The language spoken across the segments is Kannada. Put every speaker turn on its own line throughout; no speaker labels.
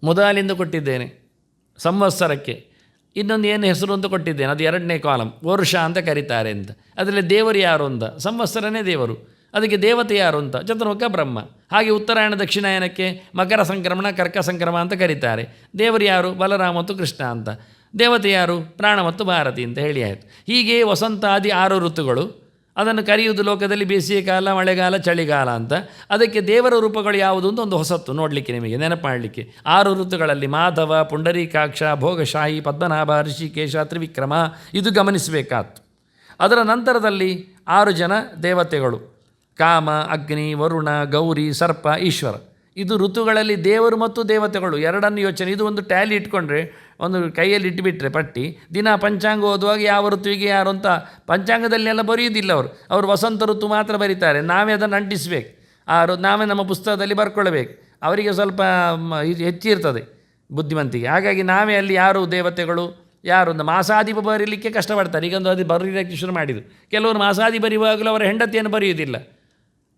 ಮೊದಲಿಂದ ಕೊಟ್ಟಿದ್ದೇನೆ. ಸಂವತ್ಸರಕ್ಕೆ ಇನ್ನೊಂದು ಏನು ಹೆಸರು ಅಂತ ಕೊಟ್ಟಿದ್ದೇನೆ, ಅದು 2ನೇ ಕಾಲಮ್, ವರ್ಷ ಅಂತ ಕರೀತಾರೆ ಅಂತ. ಅದರಲ್ಲಿ ದೇವರು ಯಾರು ಅಂತ, ಸಂವತ್ಸರನೇ ದೇವರು. ಅದಕ್ಕೆ ದೇವತೆ ಯಾರು ಅಂತ, ಚತುರ್ಮುಖ ಬ್ರಹ್ಮ. ಹಾಗೆ ಉತ್ತರಾಯಣ ದಕ್ಷಿಣಾಯನಕ್ಕೆ ಮಕರ ಸಂಕ್ರಮಣ, ಕರ್ಕ ಸಂಕ್ರಮ ಅಂತ ಕರೀತಾರೆ. ದೇವರು ಯಾರು, ಬಲರಾಮ ಮತ್ತು ಕೃಷ್ಣ ಅಂತ. ದೇವತೆ ಯಾರು, ಪ್ರಾಣ ಮತ್ತು ಭಾರತಿ ಅಂತ ಹೇಳಿ ಆಯಿತು. ಹೀಗೆ ವಸಂತಾದಿ 6 ಋತುಗಳು. ಅದನ್ನು ಕರೆಯುವುದು ಲೋಕದಲ್ಲಿ ಬೇಸಿಗೆ ಕಾಲ, ಮಳೆಗಾಲ, ಚಳಿಗಾಲ ಅಂತ. ಅದಕ್ಕೆ ದೇವರ ರೂಪಗಳು ಯಾವುದು ಅಂತ ಒಂದು ಹೊಸತ್ತು ನೋಡಲಿಕ್ಕೆ, ನಿಮಗೆ ನೆನಪು ಮಾಡಲಿಕ್ಕೆ. 6 ಋತುಗಳಲ್ಲಿ ಮಾಧವ, ಪುಂಡರೀಕಾಕ್ಷ, ಭೋಗಶಾಹಿ, ಪದ್ಮನಾಭ, ಋಷಿಕೇಶ, ತ್ರಿವಿಕ್ರಮ, ಇದು ಗಮನಿಸಬೇಕಾತ್ತು. ಅದರ ನಂತರದಲ್ಲಿ 6 ಜನ ದೇವತೆಗಳು: ಕಾಮ, ಅಗ್ನಿ, ವರುಣ, ಗೌರಿ, ಸರ್ಪ, ಈಶ್ವರ. ಇದು ಋತುಗಳಲ್ಲಿ ದೇವರು ಮತ್ತು ದೇವತೆಗಳು ಎರಡನ್ನು ಯೋಚನೆ. ಇದು ಒಂದು ಟ್ಯಾಲಿ ಇಟ್ಕೊಂಡ್ರೆ, ಒಂದು ಕೈಯಲ್ಲಿ ಇಟ್ಟುಬಿಟ್ರೆ ಪಟ್ಟಿ, ದಿನ ಪಂಚಾಂಗ ಓದುವಾಗ ಯಾವ ಋತುವಿಗೆ ಯಾರು ಅಂತ ಪಂಚಾಂಗದಲ್ಲೆಲ್ಲ ಬರೆಯುವುದಿಲ್ಲ. ಅವರು ವಸಂತ ಋತು ಮಾತ್ರ ಬರೀತಾರೆ. ನಾವೇ ಅದನ್ನು ಅಂಟಿಸಬೇಕು, ನಾವೇ ನಮ್ಮ ಪುಸ್ತಕದಲ್ಲಿ ಬರ್ಕೊಳ್ಬೇಕು. ಅವರಿಗೆ ಸ್ವಲ್ಪ ಹೆಚ್ಚಿರ್ತದೆ ಬುದ್ಧಿವಂತಿಗೆ. ಹಾಗಾಗಿ ನಾವೇ ಅಲ್ಲಿ ಯಾರು ದೇವತೆಗಳು ಯಾರು ಒಂದು ಮಾಸಾಧಿಪ ಬರೀಲಿಕ್ಕೆ ಕಷ್ಟಪಡ್ತಾರೆ. ಈಗೊಂದು ಅದು ಬರೀಲಿಕ್ಕೆ ಶುರು ಮಾಡಿದರು. ಕೆಲವರು ಮಾಸಾದಿ ಬರೆಯುವಾಗಲೂ ಅವರ ಹೆಂಡತಿಯನ್ನು ಬರೆಯುವುದಿಲ್ಲ.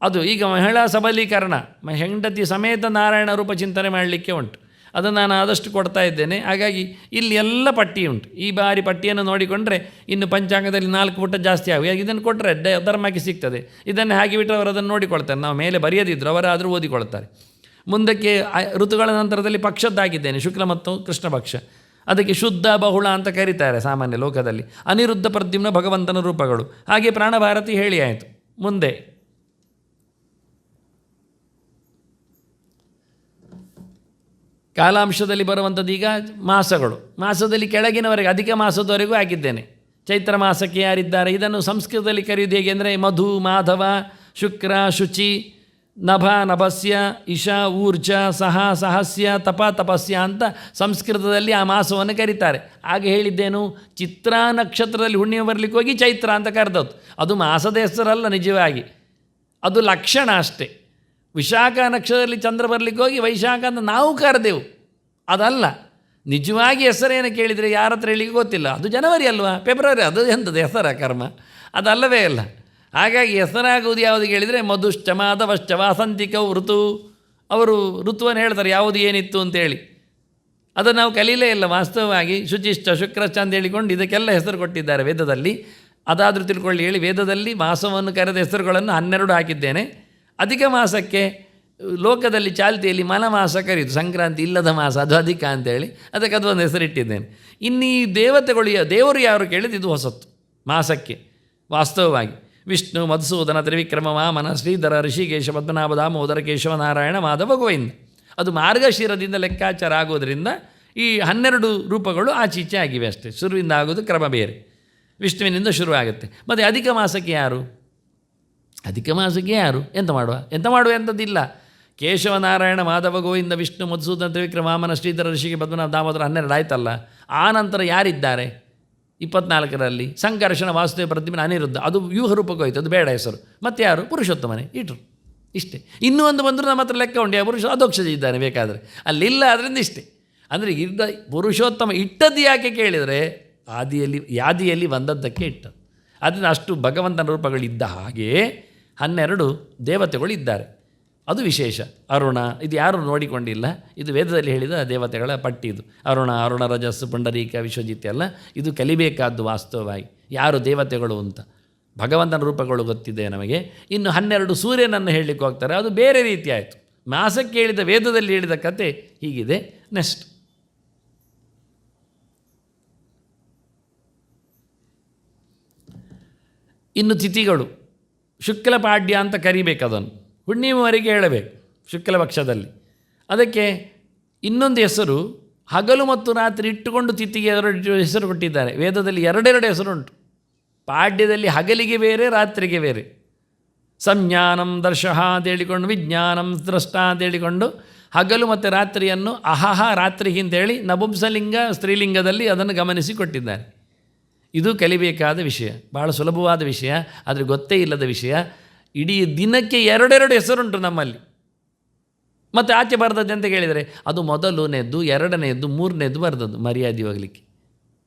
ಅದು ಈಗ ಮಹಿಳಾ ಸಬಲೀಕರಣ, ಹೆಂಡತಿ ಸಮೇತ ನಾರಾಯಣ ರೂಪ ಚಿಂತನೆ ಮಾಡಲಿಕ್ಕೆ ಉಂಟು. ಅದನ್ನು ನಾನು ಆದಷ್ಟು ಕೊಡ್ತಾ ಇದ್ದೇನೆ. ಹಾಗಾಗಿ ಇಲ್ಲಿ ಎಲ್ಲ ಪಟ್ಟಿ ಉಂಟು. ಈ ಬಾರಿ ಪಟ್ಟಿಯನ್ನು ನೋಡಿಕೊಂಡ್ರೆ ಇನ್ನು ಪಂಚಾಂಗದಲ್ಲಿ 4 ಪುಟ ಜಾಸ್ತಿ ಆಗಿ ಇದನ್ನು ಕೊಟ್ಟರೆ ಧರ್ಮಕ್ಕೆ ಸಿಗ್ತದೆ. ಇದನ್ನು ಹಾಗೆ ಬಿಟ್ಟರೆ ಅವರು ಅದನ್ನು ನೋಡಿಕೊಳ್ತಾರೆ. ನಾವು ಮೇಲೆ ಬರೆಯದಿದ್ದರು ಅವರಾದರೂ ಓದಿಕೊಳ್ತಾರೆ. ಮುಂದಕ್ಕೆ ಋತುಗಳ ನಂತರದಲ್ಲಿ ಪಕ್ಷದ್ದಾಗಿದ್ದೇನೆ, ಶುಕ್ಲ ಮತ್ತು ಕೃಷ್ಣ ಪಕ್ಷ. ಅದಕ್ಕೆ ಶುದ್ಧ ಬಹುಳ ಅಂತ ಕರೀತಾರೆ ಸಾಮಾನ್ಯ ಲೋಕದಲ್ಲಿ. ಅನಿರುದ್ಧ ಪ್ರದ್ಯುಮ್ನ ಭಗವಂತನ ರೂಪಗಳು. ಹಾಗೆ ಪ್ರಾಣಭಾರತಿ ಹೇಳಿ ಆಯಿತು. ಮುಂದೆ ಕಾಲಾಂಶದಲ್ಲಿ ಬರುವಂಥದ್ದು ಈಗ ಮಾಸಗಳು. ಮಾಸದಲ್ಲಿ ಕೆಳಗಿನವರೆಗೆ ಅಧಿಕ ಮಾಸದವರೆಗೂ ಆಗಿದ್ದೇನೆ. ಚೈತ್ರ ಮಾಸಕ್ಕೆ ಯಾರಿದ್ದಾರೆ, ಇದನ್ನು ಸಂಸ್ಕೃತದಲ್ಲಿ ಕರೆಯುವುದು ಹೇಗೆ ಅಂದರೆ ಮಧು, ಮಾಧವ, ಶುಕ್ರ, ಶುಚಿ, ನಭ, ನಭಸ್ಯ, ಇಶಾ, ಊರ್ಜ, ಸಹ, ಸಹಸ್ಯ, ತಪ, ತಪಸ್ಯ ಅಂತ ಸಂಸ್ಕೃತದಲ್ಲಿ ಆ ಮಾಸವನ್ನು ಕರೀತಾರೆ. ಹಾಗೆ ಹೇಳಿದ್ದೇನು, ಚಿತ್ರ ನಕ್ಷತ್ರದಲ್ಲಿ ಹುಣ್ಣಿಮೆ ಬರಲಿಕ್ಕೆ ಹೋಗಿ ಚೈತ್ರ ಅಂತ ಕರೆದದ್ದು. ಅದು ಮಾಸದ ಹೆಸರಲ್ಲ ನಿಜವಾಗಿ, ಅದು ಲಕ್ಷಣ ಅಷ್ಟೇ. ವಿಶಾಖ ನಕ್ಷತ್ರದಲ್ಲಿ ಚಂದ್ರ ಬರಲಿಕ್ಕೆ ಹೋಗಿ ವೈಶಾಖ ಅಂತ ನಾವು ಕರೆದೆವು, ಅದಲ್ಲ. ನಿಜವಾಗಿ ಹೆಸರೇನು ಕೇಳಿದರೆ ಯಾರ ಹತ್ರ ಹೇಳಿಕ್ಕೆ ಗೊತ್ತಿಲ್ಲ. ಅದು ಜನವರಿ ಅಲ್ವಾ, ಫೆಬ್ರವರಿ, ಅದು ಎಂಥದ್ದು ಹೆಸರ ಕರ್ಮ, ಅದಲ್ಲವೇ ಅಲ್ಲ. ಹಾಗಾಗಿ ಹೆಸರಾಗುವುದು ಯಾವುದು ಕೇಳಿದರೆ ಮಧುಶ್ಚ, ಮಾಧವಶ್ಚ, ವಾಸಂತಿಕವು ಋತು. ಅವರು ಋತುವನ್ನು ಹೇಳ್ತಾರೆ ಯಾವುದು ಏನಿತ್ತು ಅಂತೇಳಿ. ಅದನ್ನು ನಾವು ಕಲೀಲೇ ಇಲ್ಲ ವಾಸ್ತವವಾಗಿ. ಶುಚಿಶ್ಚ, ಶುಕ್ರಶ್ಚ ಅಂತ ಹೇಳಿಕೊಂಡು ಇದಕ್ಕೆಲ್ಲ ಹೆಸರು ಕೊಟ್ಟಿದ್ದಾರೆ ವೇದದಲ್ಲಿ. ಅದಾದರೂ ತಿಳ್ಕೊಳ್ಳಿ ಹೇಳಿ. ವೇದದಲ್ಲಿ ಮಾಸವನ್ನು ಕರೆದ ಹೆಸರುಗಳನ್ನು 12 ಹಾಕಿದ್ದೇನೆ. ಅಧಿಕ ಮಾಸಕ್ಕೆ ಲೋಕದಲ್ಲಿ ಚಾಲ್ತಿಯಲ್ಲಿ ಮನಮಾಸ ಕರೀತು, ಸಂಕ್ರಾಂತಿ ಇಲ್ಲದ ಮಾಸ, ಅದು ಅಧಿಕ ಅಂತೇಳಿ ಅದಕ್ಕೆ ಅದೊಂದು ಹೆಸರಿಟ್ಟಿದ್ದೇನೆ. ಇನ್ನು ಈ ದೇವರು ಯಾರು ಕೇಳಿದ್ದು ಇದು ಹೊಸತ್ತು ಮಾಸಕ್ಕೆ. ವಾಸ್ತವವಾಗಿ ವಿಷ್ಣು, ಮಧುಸೂದನ, ತ್ರಿವಿಕ್ರಮ, ವಾಮನ, ಶ್ರೀಧರ, ಋಷಿಕೇಶ, ಪದ್ಮನಾಭ, ದಾಮೋದರ, ಕೇಶವ, ನಾರಾಯಣ, ಮಾಧವ, ಗೋವಿಂದ. ಅದು ಮಾರ್ಗಶಿರದಿಂದ ಲೆಕ್ಕಾಚಾರ ಆಗೋದರಿಂದ ಈ 12 ರೂಪಗಳು ಆಚೀಚೆ ಆಗಿವೆ ಅಷ್ಟೇ. ಶುರುವಿಂದ ಆಗೋದು ಕ್ರಮ ಬೇರೆ, ವಿಷ್ಣುವಿನಿಂದ ಶುರುವಾಗುತ್ತೆ. ಮತ್ತು ಅಧಿಕ ಮಾಸಕ್ಕೆ ಯಾರು, ಎಂತ ಮಾಡುವ ಎಂಥದ್ದಿಲ್ಲ. ಕೇಶವ, ನಾರಾಯಣ, ಮಾಧವ, ಗೋವಿಂದ, ವಿಷ್ಣು, ಮಧುಸೂದನ, ತ್ರಿವಿಕ್ರಮ, ವಾಮನ, ಶ್ರೀಧರ, ಋಷಿಗೆ, ಪದ್ಮನಾಭ, ದಾಮೋದರ 12 ಆಯ್ತಲ್ಲ. ಆ ನಂತರ ಯಾರಿದ್ದಾರೆ 24ರಲ್ಲಿ? ಸಂಕರ್ಷಣ, ವಾಸುದೇವ, ಪ್ರದ್ಯುಮ್ನ, ಅನಿರುದ್ಧ. ಅದು ವ್ಯೂಹ ರೂಪಕ್ಕೆ ಹೋಯ್ತು, ಅದು ಬೇಡ ಹೆಸರು. ಮತ್ತು ಯಾರು? ಪುರುಷೋತ್ತಮನೇ ಇಟ್ಟರು, ಇಷ್ಟೇ. ಇನ್ನೂ ಒಂದು ಬಂದರೂ ನಮ್ಮ ಹತ್ರ ಲೆಕ್ಕ ಉಂಟು, ಪುರುಷ ಅಧೋಕ್ಷಜ ಇದ್ದಾನೆ ಬೇಕಾದರೆ, ಅಲ್ಲಿಲ್ಲ. ಅದರಿಂದ ಇಷ್ಟೇ. ಅಂದರೆ ಪುರುಷೋತ್ತಮ ಇಟ್ಟದ್ದು ಯಾಕೆ ಕೇಳಿದರೆ ಯಾದಿಯಲ್ಲಿ ಬಂದದ್ದಕ್ಕೆ ಇಟ್ಟದ್ದು. ಅದರಿಂದ ಅಷ್ಟು ಭಗವಂತನ ರೂಪಗಳಿದ್ದ ಹಾಗೆ 12 ದೇವತೆಗಳು ಇದ್ದಾರೆ. ಅದು ವಿಶೇಷ. ಅರುಣ, ಇದು ಯಾರು ನೋಡಿಕೊಂಡಿಲ್ಲ, ಇದು ವೇದದಲ್ಲಿ ಹೇಳಿದ ದೇವತೆಗಳ ಪಟ್ಟಿ. ಇದು ಅರುಣ, ರಜಸ್ಸು, ಪುಂಡರೀಕ, ವಿಶ್ವಜಿತ್ ಎಲ್ಲ ಇದು ಕಲಿಬೇಕಾದ್ದು ವಾಸ್ತವವಾಗಿ. ಯಾರು ದೇವತೆಗಳು ಅಂತ ಭಗವಂತನ ರೂಪಗಳು ಗೊತ್ತಿದೆ ನಮಗೆ. ಇನ್ನು 12 ಸೂರ್ಯನನ್ನು ಹೇಳಲಿಕ್ಕೆ ಹೋಗ್ತಾರೆ, ಅದು ಬೇರೆ ರೀತಿ ಆಯಿತು. ಮಾಸಕ್ಕೆ ಹೇಳಿದ ವೇದದಲ್ಲಿ ಹೇಳಿದ ಕತೆ ಹೀಗಿದೆ. ನೆಕ್ಸ್ಟ್ ಇನ್ನು ತಿಥಿಗಳು. ಶುಕ್ಲ ಪಾಡ್ಯ ಅಂತ ಕರಿಬೇಕು, ಅದನ್ನು ಹುಣ್ಣಿಮೆವರೆಗೆ ಹೇಳಬೇಕು ಶುಕ್ಲ ಪಕ್ಷದಲ್ಲಿ. ಅದಕ್ಕೆ ಇನ್ನೊಂದು ಹೆಸರು, ಹಗಲು ಮತ್ತು ರಾತ್ರಿ ಇಟ್ಟುಕೊಂಡು ತಿಥಿಗೆ 2 ಹೆಸರು ಕೊಟ್ಟಿದ್ದಾರೆ ವೇದದಲ್ಲಿ. 2 ಹೆಸರುಂಟು. ಪಾಡ್ಯದಲ್ಲಿ ಹಗಲಿಗೆ ಬೇರೆ, ರಾತ್ರಿಗೆ ಬೇರೆ. ಸಂಜ್ಞಾನಂ ದರ್ಶಃ ಅಂತ ಹೇಳಿಕೊಂಡು, ವಿಜ್ಞಾನಂ ದ್ರಷ್ಟ ಅಂತ ಹೇಳಿಕೊಂಡು ಹಗಲು ಮತ್ತು ರಾತ್ರಿಯನ್ನು ಅಹಹ ರಾತ್ರಿ ಅಂತೇಳಿ ನಪುಂಸಲಿಂಗ ಸ್ತ್ರೀಲಿಂಗದಲ್ಲಿ ಅದನ್ನು ಗಮನಿಸಿ ಕೊಟ್ಟಿದ್ದಾರೆ. ಇದು ಕಲಿಬೇಕಾದ ವಿಷಯ, ಭಾಳ ಸುಲಭವಾದ ವಿಷಯ, ಆದರೆ ಗೊತ್ತೇ ಇಲ್ಲದ ವಿಷಯ. ಇಡೀ ದಿನಕ್ಕೆ 2 ಹೆಸರುಂಟು ನಮ್ಮಲ್ಲಿ. ಮತ್ತು ಆಚೆ ಬರೆದದ್ದು ಅಂತ ಕೇಳಿದರೆ ಅದು ಮೊದಲನೇದ್ದು, 2ನೇದ್ದು, 3ನೇದ್ದು ಬರೆದದ್ದು ಮರ್ಯಾದೆ ಹೋಗಲಿಕ್ಕೆ.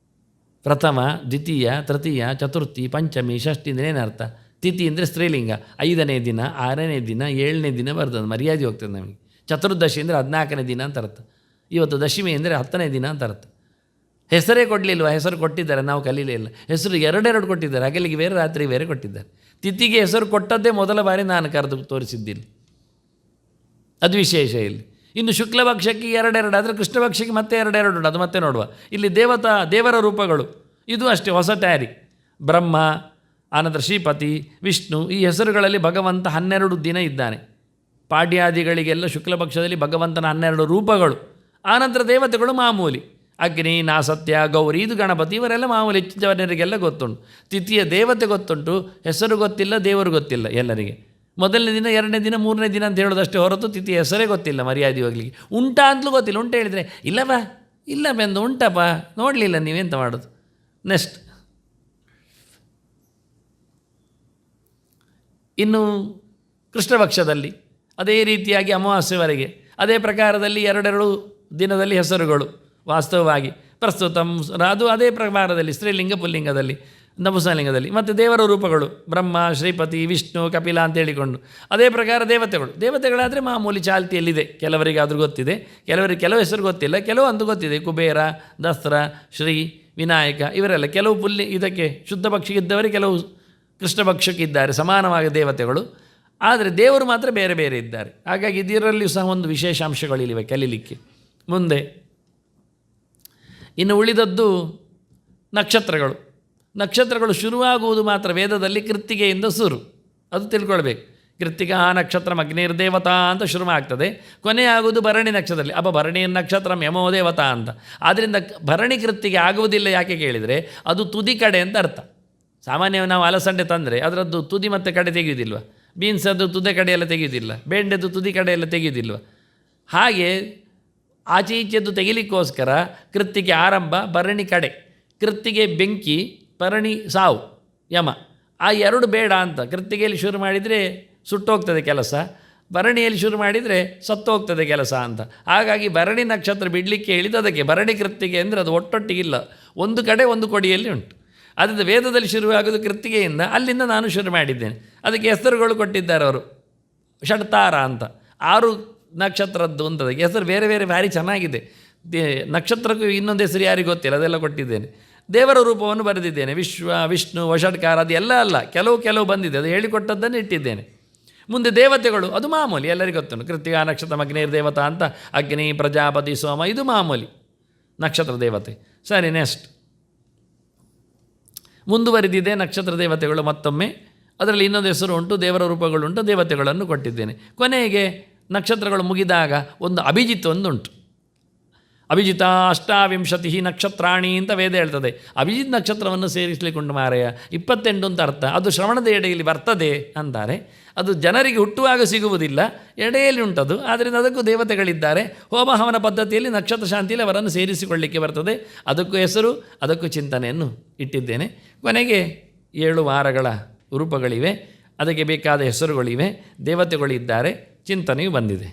ಪ್ರಥಮ, ದ್ವಿತೀಯ, ತೃತೀಯ, ಚತುರ್ಥಿ, ಪಂಚಮಿ, ಷಷ್ಠಿ ಅಂದರೆ ಏನರ್ಥ? ತಿಥಿ ಅಂದರೆ ಸ್ತ್ರೀಲಿಂಗ. 5ನೇ ದಿನ, 6ನೇ ದಿನ, 7ನೇ ದಿನ ಬರೆದದ್ದು ಮರ್ಯಾದೆ ಹೋಗ್ತದೆ ನಮಗೆ. ಚತುರ್ದಶಿ ಅಂದರೆ 14ನೇ ದಿನ ಅಂತ ಅರ್ಥ. ಇವತ್ತು ದಶಮಿ ಅಂದರೆ 10ನೇ ದಿನ ಅಂತ ಅರ್ಥ. ಹೆಸರೇ ಕೊಡಲಿಲ್ವ? ಹೆಸರು ಕೊಟ್ಟಿದ್ದಾರೆ, ನಾವು ಕಲೀಲೇ ಇಲ್ಲ. ಹೆಸರು ಎರಡೆರಡು ಕೊಟ್ಟಿದ್ದಾರೆ, ಹಗಲಿಗೆ ಬೇರೆ ರಾತ್ರಿ ಬೇರೆ ಕೊಟ್ಟಿದ್ದಾರೆ. ತಿಥಿಗೆ ಹೆಸರು ಕೊಟ್ಟದ್ದೇ ಮೊದಲ ಬಾರಿ ನಾನು ಕರೆದು ತೋರಿಸಿದ್ದೀನಿ. ಅದು ವಿಶೇಷ ಇಲ್ಲಿ. ಇನ್ನು ಶುಕ್ಲ ಪಕ್ಷಕ್ಕೆ ಎರಡೆರಡು, ಆದರೆ ಕೃಷ್ಣ ಪಕ್ಷಕ್ಕೆ ಮತ್ತೆ ಎರಡೆರಡು ಉಂಟು, ಅದು ಮತ್ತೆ ನೋಡುವ. ಇಲ್ಲಿ ದೇವರ ರೂಪಗಳು ಇದು ಅಷ್ಟೇ ಹೊಸ ತಯಾರಿ. ಬ್ರಹ್ಮ, ಆನಂತರ ಶ್ರೀಪತಿ, ವಿಷ್ಣು, ಈ ಹೆಸರುಗಳಲ್ಲಿ ಭಗವಂತ 12 ದಿನ ಇದ್ದಾನೆ. ಪಾಡ್ಯಾದಿಗಳಿಗೆಲ್ಲ ಶುಕ್ಲ ಪಕ್ಷದಲ್ಲಿ ಭಗವಂತನ 12 ರೂಪಗಳು. ಆನಂತರ ದೇವತೆಗಳು ಮಾಮೂಲಿ, ಅಗ್ನಿ, ನಾಸತ್ಯ, ಗೌರಿ, ಇದು ಗಣಪತಿ, ಇವರೆಲ್ಲ ಮಾಮೂಲಿ, ಹೆಚ್ಚು ಜನರಿಗೆಲ್ಲ ಗೊತ್ತುಂಟು. ತಿಥಿಯ ದೇವತೆ ಗೊತ್ತುಂಟು, ಹೆಸರು ಗೊತ್ತಿಲ್ಲ, ದೇವರು ಗೊತ್ತಿಲ್ಲ ಎಲ್ಲರಿಗೆ. ಮೊದಲನೇ ದಿನ, 2ನೇ ದಿನ, 3ನೇ ದಿನ ಅಂತ ಹೇಳೋದಷ್ಟೇ ಹೊರತು ತಿಥಿಯ ಹೆಸರೇ ಗೊತ್ತಿಲ್ಲ ಮರ್ಯಾದೆ ಹೋಗ್ಲಿಕ್ಕೆ. ಉಂಟಾ ಅಂತಲೂ ಗೊತ್ತಿಲ್ಲ. ಉಂಟು ಹೇಳಿದರೆ ಇಲ್ಲವಾ, ಇಲ್ಲ ಬೆಂದು ಉಂಟಪ್ಪ, ನೋಡಲಿಲ್ಲ, ನೀವೆಂತ ಮಾಡೋದು. ನೆಕ್ಸ್ಟ್ ಇನ್ನು ಕೃಷ್ಣ ಪಕ್ಷದಲ್ಲಿ ಅದೇ ರೀತಿಯಾಗಿ ಅಮಾವಾಸ್ಯವರೆಗೆ ಅದೇ ಪ್ರಕಾರದಲ್ಲಿ ಎರಡೆರಡು ದಿನದಲ್ಲಿ ಹೆಸರುಗಳು ವಾಸ್ತವವಾಗಿ ಪ್ರಸ್ತುತಂ, ಅದು ಅದೇ ಪ್ರಕಾರದಲ್ಲಿ ಸ್ತ್ರೀಲಿಂಗ, ಪುಲ್ಲಿಂಗದಲ್ಲಿ, ನಪುಂಸಕಲಿಂಗದಲ್ಲಿ. ಮತ್ತು ದೇವರ ರೂಪಗಳು ಬ್ರಹ್ಮ, ಶ್ರೀಪತಿ, ವಿಷ್ಣು, ಕಪಿಲ ಅಂತ ಹೇಳಿಕೊಂಡು ಅದೇ ಪ್ರಕಾರ ದೇವತೆಗಳಾದರೆ ಮಾಮೂಲಿ ಚಾಲ್ತಿಯಲ್ಲಿದೆ. ಕೆಲವರಿಗಾದರೂ ಗೊತ್ತಿದೆ, ಕೆಲವರಿಗೆ ಕೆಲವು ಹೆಸರು ಗೊತ್ತಿಲ್ಲ, ಕೆಲವು ಅಂತೂ ಗೊತ್ತಿದೆ. ಕುಬೇರ, ದಸ್ರ, ಶ್ರೀ, ವಿನಾಯಕ, ಇವರೆಲ್ಲ ಕೆಲವು ಇದಕ್ಕೆ ಶುದ್ಧ ಪಕ್ಷಕ್ಕಿದ್ದವರಿಗೆ, ಕೆಲವು ಕೃಷ್ಣ ಪಕ್ಷಕ್ಕಿದ್ದಾರೆ ಸಮಾನವಾಗಿ ದೇವತೆಗಳು. ಆದರೆ ದೇವರು ಮಾತ್ರ ಬೇರೆ ಬೇರೆ ಇದ್ದಾರೆ. ಹಾಗಾಗಿ ಇದರಲ್ಲಿಯೂ ಸಹ ಒಂದು ವಿಶೇಷಾಂಶಗಳಿವೆ ಕಲೀಲಿಕ್ಕೆ. ಮುಂದೆ ಇನ್ನು ಉಳಿದದ್ದು ನಕ್ಷತ್ರಗಳು ಶುರುವಾಗುವುದು ಮಾತ್ರ ವೇದದಲ್ಲಿ ಕೃತ್ತಿಗೆಯಿಂದ ಶುರು, ಅದು ತಿಳ್ಕೊಳ್ಬೇಕು. ಕೃತ್ತಿಕಾ ನಕ್ಷತ್ರ ಅಗ್ನಿರ್ದೇವತಾ ಅಂತ ಶುರುವಾಗ್ತದೆ, ಕೊನೆಯಾಗುವುದು ಭರಣಿ ನಕ್ಷತ್ರದಲ್ಲಿ. ಭರಣಿ ನಕ್ಷತ್ರ ಯಮೋ ದೇವತಾ ಅಂತ. ಆದ್ದರಿಂದ ಭರಣಿ ಕೃತ್ತಿಗೆ ಆಗುವುದಿಲ್ಲ. ಯಾಕೆ ಕೇಳಿದರೆ ಅದು ತುದಿ ಕಡೆ ಅಂತ ಅರ್ಥ. ಸಾಮಾನ್ಯವಾಗಿ ನಾವು ಅಲಸಂಡೆ ತಂದರೆ ಅದರದ್ದು ತುದಿ ಮತ್ತು ಕಡೆ ತೆಗೆಯುವುದಿಲ್ವ? ಬೀನ್ಸ್ ಅದು ತುದಿ ಕಡೆಯೆಲ್ಲ ತೆಗೆಯುವುದಿಲ್ಲ, ಬೆಂಡೆದು ತುದಿ ಕಡೆಯೆಲ್ಲ ತೆಗೆಯುವುದಿಲ್ವ? ಹಾಗೆ ಆಚೆ ಈಚೆದ್ದು ತೆಗಿಲಿಕ್ಕೋಸ್ಕರ ಕೃತ್ತಿಗೆ ಆರಂಭ, ಭರಣಿ ಕಡೆ. ಕೃತ್ತಿಗೆ ಬೆಂಕಿ, ಭರಣಿ ಸಾವು, ಯಮ. ಆ ಎರಡು ಬೇಡ ಅಂತ. ಕೃತ್ತಿಗೆಯಲ್ಲಿ ಶುರು ಮಾಡಿದರೆ ಸುಟ್ಟೋಗ್ತದೆ ಕೆಲಸ, ಭರಣಿಯಲ್ಲಿ ಶುರು ಮಾಡಿದರೆ ಸತ್ತೋಗ್ತದೆ ಕೆಲಸ ಅಂತ. ಹಾಗಾಗಿ ಭರಣಿ ನಕ್ಷತ್ರ ಬಿಡಲಿಕ್ಕೆ ಹೇಳಿದ್ದು ಅದಕ್ಕೆ. ಭರಣಿ ಕೃತ್ತಿಗೆ ಅಂದರೆ ಅದು ಒಟ್ಟೊಟ್ಟಿಗಿಲ್ಲ, ಒಂದು ಕಡೆ ಒಂದು ಕೊಡಿಯಲ್ಲಿ ಉಂಟು. ಅದರಿಂದ ವೇದದಲ್ಲಿ ಶುರುವಾಗೋದು ಕೃತ್ತಿಗೆಯಿಂದ, ಅಲ್ಲಿಂದ ನಾನು ಶುರು ಮಾಡಿದ್ದೇನೆ. ಅದಕ್ಕೆ ಹೆಸರುಗಳು ಕೊಟ್ಟಿದ್ದಾರೆ ಅವರು, ಷಡ್ತಾರ ಅಂತ. 6 ನಕ್ಷತ್ರದ್ದು ಅಂತ ಅದಕ್ಕೆ ಹೆಸರು ಬೇರೆ ಬೇರೆ ಭಾರಿ ಚೆನ್ನಾಗಿದೆ. ನಕ್ಷತ್ರಕ್ಕೂ ಇನ್ನೊಂದು ಹೆಸರು ಯಾರಿಗೂ ಗೊತ್ತಿಲ್ಲ, ಅದೆಲ್ಲ ಕೊಟ್ಟಿದ್ದೇನೆ. ದೇವರ ರೂಪವನ್ನು ಬರೆದಿದ್ದೇನೆ. ವಿಷ್ಣು, ವಷಡ್ಕಾರ, ಅದು ಎಲ್ಲ ಅಲ್ಲ, ಕೆಲವು ಬಂದಿದೆ, ಅದು ಹೇಳಿಕೊಟ್ಟದ್ದನ್ನು ಇಟ್ಟಿದ್ದೇನೆ. ಮುಂದೆ ದೇವತೆಗಳು ಅದು ಮಾಮೂಲಿ, ಎಲ್ಲರಿಗೂ ಗೊತ್ತುಂಟು. ಕೃತ್ತಿಕಾ ನಕ್ಷತ್ರ ಅಗ್ನಿರ್ ದೇವತಾ ಅಂತ, ಅಗ್ನಿ, ಪ್ರಜಾಪತಿ, ಸೋಮ, ಇದು ಮಾಮೂಲಿ ನಕ್ಷತ್ರ ದೇವತೆ. ಸರಿ, ನೆಕ್ಸ್ಟ್ ಮುಂದುವರಿದಿದೆ ನಕ್ಷತ್ರ ದೇವತೆಗಳು ಮತ್ತೊಮ್ಮೆ. ಅದರಲ್ಲಿ ಇನ್ನೊಂದು ಹೆಸರು ಉಂಟು, ದೇವರ ರೂಪಗಳುಂಟು, ದೇವತೆಗಳನ್ನು ಕೊಟ್ಟಿದ್ದೇನೆ. ಕೊನೆಗೆ ನಕ್ಷತ್ರಗಳು ಮುಗಿದಾಗ ಒಂದು ಅಭಿಜಿತ್ ಒಂದುಂಟು. ಅಭಿಜಿತ 28 ನಕ್ಷತ್ರಾಣಿ ಅಂತ ವೇದ ಹೇಳ್ತದೆ. ಅಭಿಜಿತ್ ನಕ್ಷತ್ರವನ್ನು ಸೇರಿಸಲಿಕ್ಕುಂಟು ಮಾರಾಯ, 28 ಅಂತ ಅರ್ಥ. ಅದು ಶ್ರವಣದ ಎಡೆಯಲ್ಲಿ ಬರ್ತದೆ ಅಂತಾರೆ. ಅದು ಜನರಿಗೆ ಹುಟ್ಟುವಾಗ ಸಿಗುವುದಿಲ್ಲ, ಎಡೆಯಲ್ಲಿ ಉಂಟದು. ಆದ್ದರಿಂದ ಅದಕ್ಕೂ ದೇವತೆಗಳಿದ್ದಾರೆ. ಹೋಮ ಹವನ ಪದ್ಧತಿಯಲ್ಲಿ ನಕ್ಷತ್ರ ಶಾಂತಿಯಲ್ಲಿ ಅವರನ್ನು ಸೇರಿಸಿಕೊಳ್ಳಿಕ್ಕೆ ಬರ್ತದೆ. ಅದಕ್ಕೂ ಹೆಸರು, ಅದಕ್ಕೂ ಚಿಂತನೆಯನ್ನು ಇಟ್ಟಿದ್ದೇನೆ. ಕೊನೆಗೆ 7 ವಾರಗಳ ರೂಪಗಳಿವೆ, ಅದಕ್ಕೆ ಬೇಕಾದ ಹೆಸರುಗಳಿವೆ, ದೇವತೆಗಳಿದ್ದಾರೆ, ಚಿಂತನೆಯೂ ಬಂದಿದೆ.